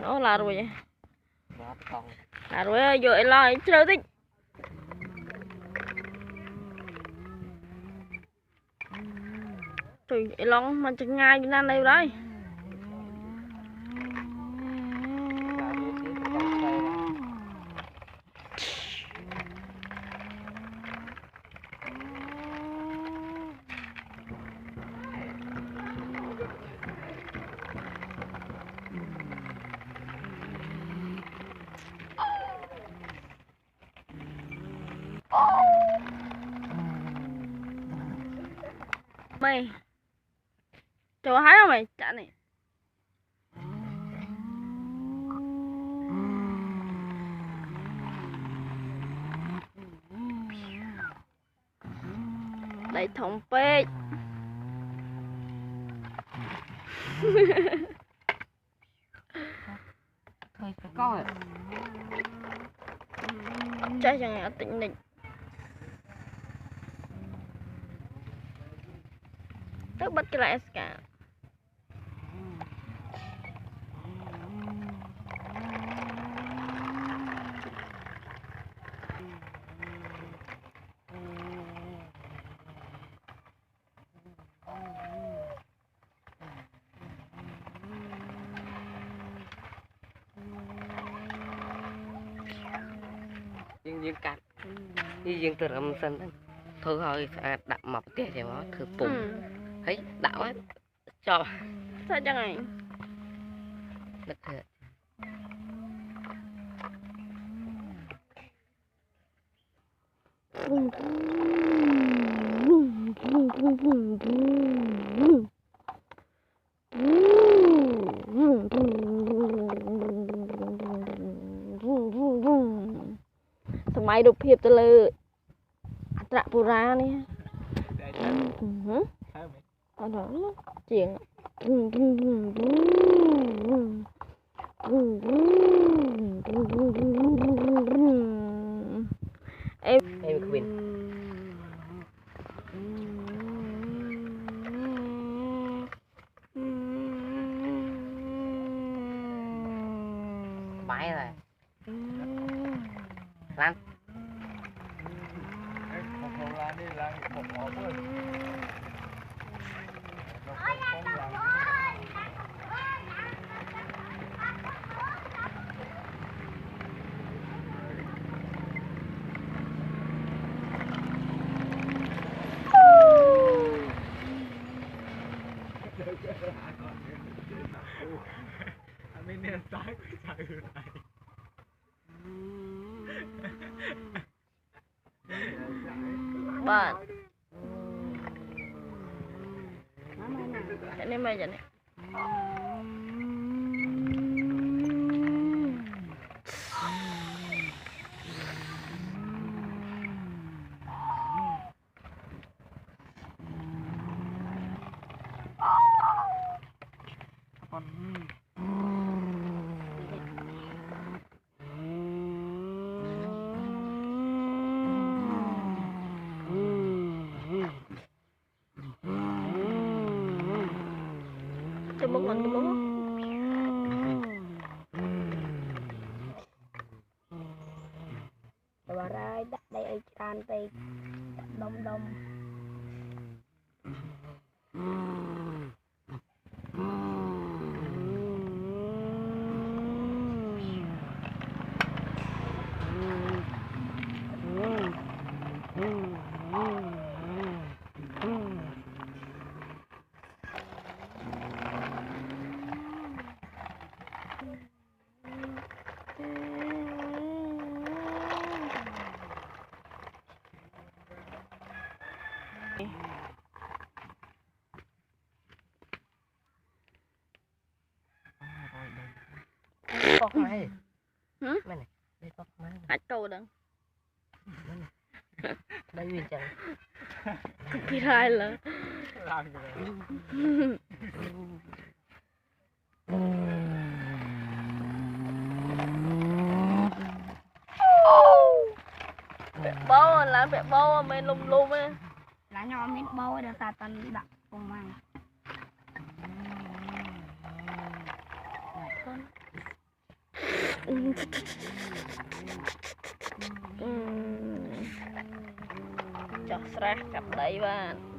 Ô là rồi. Là rồi rồi lại chơi tích. Trời long mà chừng ngay cái nan đây đấy. Mày cho hái không mày chả này đầy thùng pê thôi phải coi chơi chẳng ở tỉnh định tức bắt cái lại cả dương cắt như dương từ âm sân thôi thôi đặt mọc tiền thì nó thử bùng thấy đạo ấy cho sao chẳng này được rồi máy đục hiệp từ lư trạ bù ra nè ở đó chuyện em khuyên bãi rồi lan bạn cái này mày vậy này cái bốc mình cái bốc rồi đây đặt đây tràn đây đông đông bóc máy hử này đây bóc máy hạt câu đừng đây nguyên chẳng cái rai là bố là bẹ bố mình lùm lùm ấy lá nhỏ mít bầu được ta tân đặt cùng mang cho stress cặp đấy bạn